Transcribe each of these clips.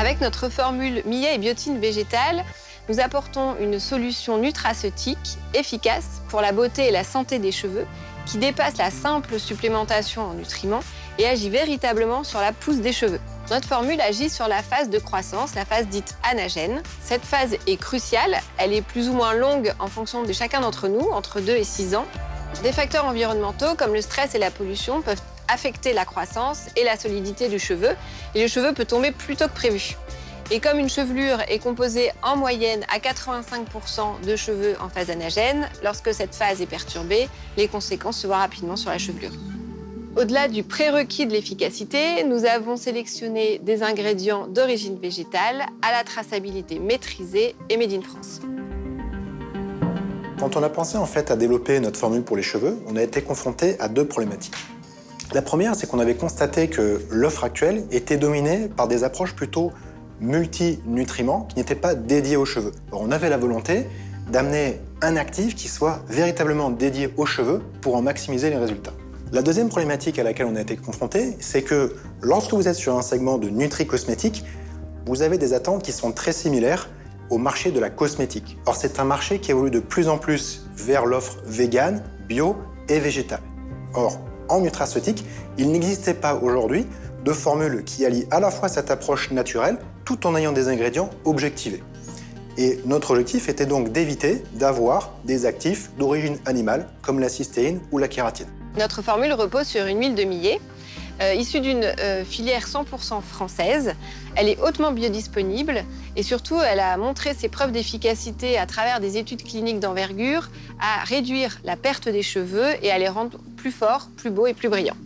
Avec notre formule millet et biotine végétale, nous apportons une solution nutraceutique efficace pour la beauté et la santé des cheveux qui dépasse la simple supplémentation en nutriments et agit véritablement sur la pousse des cheveux. Notre formule agit sur la phase de croissance, la phase dite anagène. Cette phase est cruciale, elle est plus ou moins longue en fonction de chacun d'entre nous, entre 2 et 6 ans. Des facteurs environnementaux comme le stress et la pollution peuvent affecter la croissance et la solidité du cheveu, et le cheveu peut tomber plus tôt que prévu. Et comme une chevelure est composée en moyenne à 85% de cheveux en phase anagène, lorsque cette phase est perturbée, les conséquences se voient rapidement sur la chevelure. Au-delà du prérequis de l'efficacité, nous avons sélectionné des ingrédients d'origine végétale à la traçabilité maîtrisée et made in France. Quand on a pensé en fait à développer notre formule pour les cheveux, on a été confronté à 2 problématiques. La première, c'est qu'on avait constaté que l'offre actuelle était dominée par des approches plutôt multinutriments qui n'étaient pas dédiés aux cheveux. Alors, on avait la volonté d'amener un actif qui soit véritablement dédié aux cheveux pour en maximiser les résultats. La deuxième problématique à laquelle on a été confronté, c'est que lorsque vous êtes sur un segment de nutri-cosmétique, vous avez des attentes qui sont très similaires au marché de la cosmétique. Or, c'est un marché qui évolue de plus en plus vers l'offre végane, bio et végétale. Or, en nutraceutique, il n'existait pas aujourd'hui de formule qui allie à la fois cette approche naturelle tout en ayant des ingrédients objectivés. Et notre objectif était donc d'éviter d'avoir des actifs d'origine animale comme la cystéine ou la kératine. Notre formule repose sur une huile de millet, issue d'une filière 100% française. Elle est hautement biodisponible et surtout, elle a montré ses preuves d'efficacité à travers des études cliniques d'envergure à réduire la perte des cheveux et à les rendre plus forts, plus beaux et plus brillants.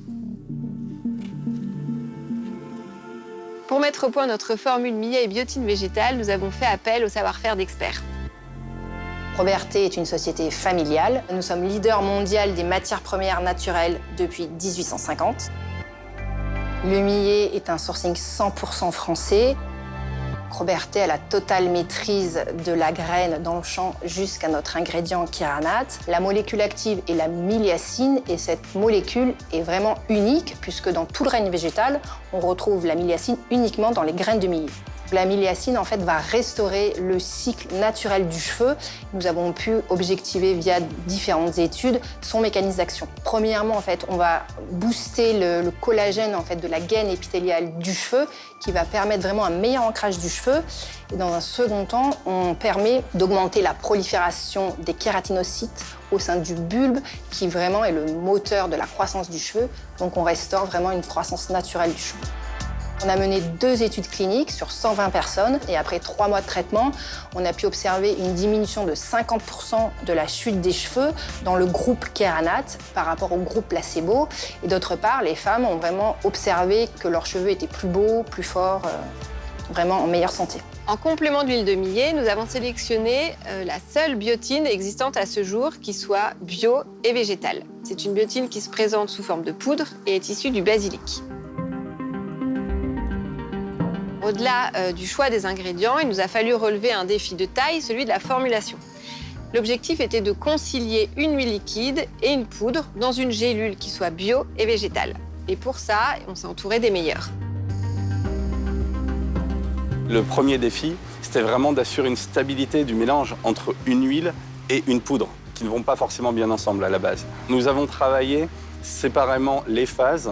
Pour mettre au point notre formule millet et biotine végétale, nous avons fait appel au savoir-faire d'experts. Robertet est une société familiale. Nous sommes leader mondial des matières premières naturelles depuis 1850. Le millet est un sourcing 100% français. Robertet a la totale maîtrise de la graine dans le champ jusqu'à notre ingrédient kéranate. La molécule active est la miliacine et cette molécule est vraiment unique puisque dans tout le règne végétal, on retrouve la miliacine uniquement dans les graines de millet. La miliacine, en fait, va restaurer le cycle naturel du cheveu. Nous avons pu objectiver via différentes études son mécanisme d'action. Premièrement, en fait, on va booster le collagène en fait, de la gaine épithéliale du cheveu qui va permettre vraiment un meilleur ancrage du cheveu. Et dans un second temps, on permet d'augmenter la prolifération des kératinocytes au sein du bulbe qui vraiment est le moteur de la croissance du cheveu. Donc on restaure vraiment une croissance naturelle du cheveu. On a mené 2 études cliniques sur 120 personnes et après 3 mois de traitement, on a pu observer une diminution de 50% de la chute des cheveux dans le groupe kéranate par rapport au groupe placebo. Et d'autre part, les femmes ont vraiment observé que leurs cheveux étaient plus beaux, plus forts, vraiment en meilleure santé. En complément d'huile de millet, nous avons sélectionné la seule biotine existante à ce jour qui soit bio et végétale. C'est une biotine qui se présente sous forme de poudre et est issue du basilic. Au-delà du choix des ingrédients, il nous a fallu relever un défi de taille, celui de la formulation. L'objectif était de concilier une huile liquide et une poudre dans une gélule qui soit bio et végétale. Et pour ça, on s'est entouré des meilleurs. Le premier défi, c'était vraiment d'assurer une stabilité du mélange entre une huile et une poudre, qui ne vont pas forcément bien ensemble à la base. Nous avons travaillé séparément les phases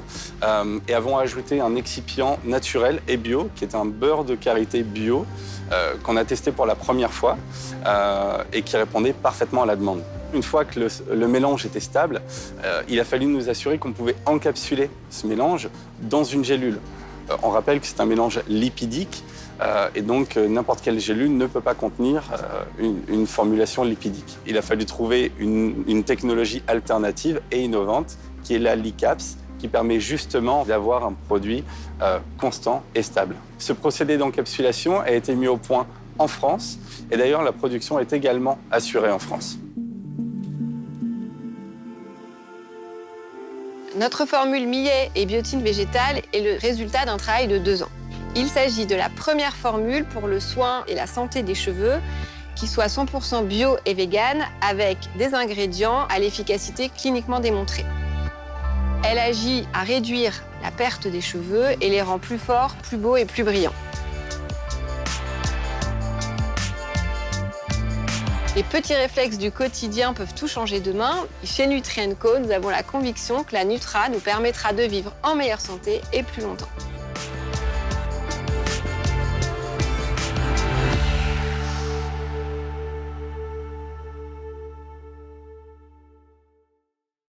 et avons ajouté un excipient naturel et bio, qui est un beurre de karité bio, qu'on a testé pour la première fois et qui répondait parfaitement à la demande. Une fois que le mélange était stable, il a fallu nous assurer qu'on pouvait encapsuler ce mélange dans une gélule. On rappelle que c'est un mélange lipidique et donc n'importe quelle gélule ne peut pas contenir une formulation lipidique. Il a fallu trouver une technologie alternative et innovante qui est la Licaps, qui permet justement d'avoir un produit constant et stable. Ce procédé d'encapsulation a été mis au point en France et d'ailleurs la production est également assurée en France. Notre formule millet et biotine végétale est le résultat d'un travail de 2 ans. Il s'agit de la première formule pour le soin et la santé des cheveux qui soit 100% bio et vegan avec des ingrédients à l'efficacité cliniquement démontrée. Elle agit à réduire la perte des cheveux et les rend plus forts, plus beaux et plus brillants. Les petits réflexes du quotidien peuvent tout changer demain. Chez Nutri & Co, nous avons la conviction que la Nutra nous permettra de vivre en meilleure santé et plus longtemps.